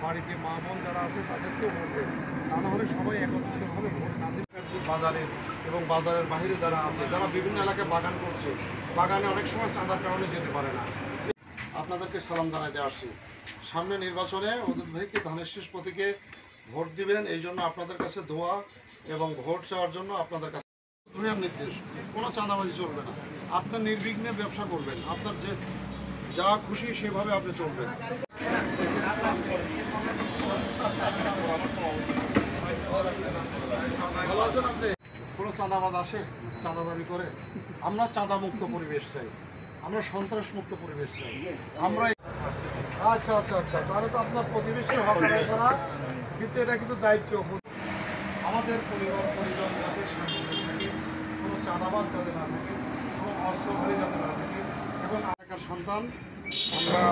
বাড়িতে মা বোন যারা আছে তাদেরকেও ভোট দেন, তা না হলে সবাই একত্রিতভাবে ভোট না দিলে বাজারের এবং বাজারের বাইরে যারা আছে, যারা বিভিন্ন এলাকায় বাগান করছে, বাগানে অনেক সময় চাঁদার কারণে যেতে পারে না। আপনাদেরকে সালাম জানাতে আসছি। সামনে নির্বাচনে অদূত ভাইকে ধানের শীষ প্রতীকে ভোট দিবেন, এই জন্য আপনাদের কাছে দোয়া এবং ভোট চাওয়ার জন্য আপনাদের কাছে নির্দেশ, কোনো চাঁদাবাজি চলবে না। আপনার নির্বিঘ্নে ব্যবসা করবেন, আপনার যে যা খুশি সেভাবে আপনি চলবেন। ভালো আছেন আপনি? কোনো চাঁদাবাজ আসে চাঁদাদারি করে? আমরা চাঁদামুক্ত পরিবেশ চাই, আমরা সন্ত্রাস মুক্ত পরিবেশ চাই। আমরা আচ্ছা আচ্ছা আচ্ছা, তাহলে তো আপনার প্রতিবেশী হক আদায় করা, কিন্তু এটা কিন্তু দায়িত্ব। আমাদের পরিবার পরিজন যাতে শান্তিতে থাকে, কোনো চাঁদাবাজ যাতে না থাকে, কোনো অস্ত্রধারী যাতে না থাকে, এবং এলাকার সন্তান আমরা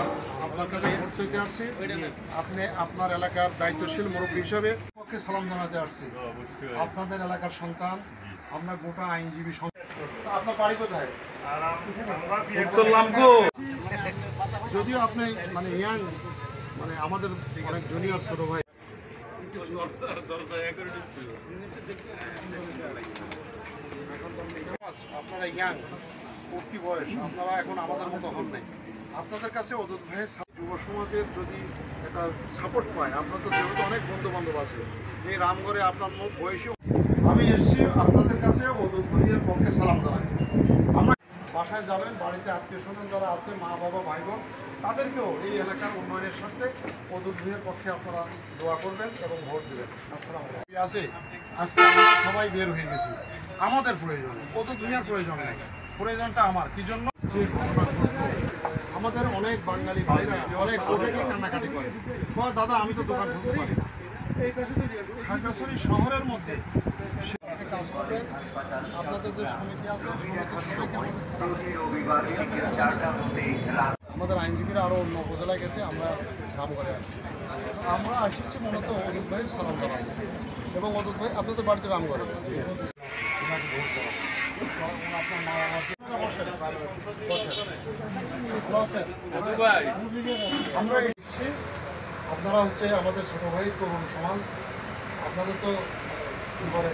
আপনার কাছে ভোট চাইতে আসছি। আপনি আপনার এলাকার দায়িত্বশীল মুরব্বী হিসাবে পক্ষে সালাম জানাতে আসছি। আপনাদের এলাকার সন্তান, আমরা গোটা আইনজীবী সন্তান। আপনার বাড়ি কোথায়? যদিও আপনি মানে ইয়াং, মানে আমাদের অনেক জুনিয়র ছোট ভাই, আপনারা ইয়াং, উঠতি বয়স, আপনারা এখন আমাদের মতো হন নাই। আপনাদের কাছে অদূত ভাইয়ের যুব সমাজের যদি একটা সাপোর্ট পায়, আপনার তো যেহেতু অনেক বন্ধু বান্ধব আছে এই রামগড়ে, আপনার বয়সী আমি এসেছি আপনাদের কাছে অদূত ভাইয়ের পক্ষে সালাম জানাতে। আমরা বাসায় যাবেন, বাড়িতে আত্মীয় স্বজন যারা আছে, মা বাবা ভাই বোন, তাদেরকেও এই এলাকার উন্নয়নের সাথে অদূত ভাইয়ের পক্ষে আপনারা দোয়া করবেন এবং ভোট দেবেন। আসসালামু আলাইকুম। আছে আজকে আমরা সবাই বের হয়ে গেছি, আমাদের প্রয়োজন, অদূত ভাইয়ের প্রয়োজন নেই। প্রয়োজনটা আমার কি জন্য, যে ঘটনা ঘটলো, আমাদের অনেক বাঙালি ভাইরা অনেক কোর্টে কান্নাকাটি করে, দাদা আমি তো দোকান খুলতে পারি না। খাগড়াছড়ি শহরের মধ্যে কাজ করবেন, আপনাদের যে সমিতি আছে আমাদের আইনজীবীরা আরও অন্য উপজেলায় গেছে, আমরা রামগড়ে আসছি। আমরা আসছি মূলত অদূত ভাইয়ের সালাম জানাবো, এবং অদূত ভাই আপনাদের বাড়িতে রামগড়ে আমরা এসেছি। আপনারা হচ্ছে আমাদের ছোট ভাই, তরুণ সমাজ, আপনাদের তো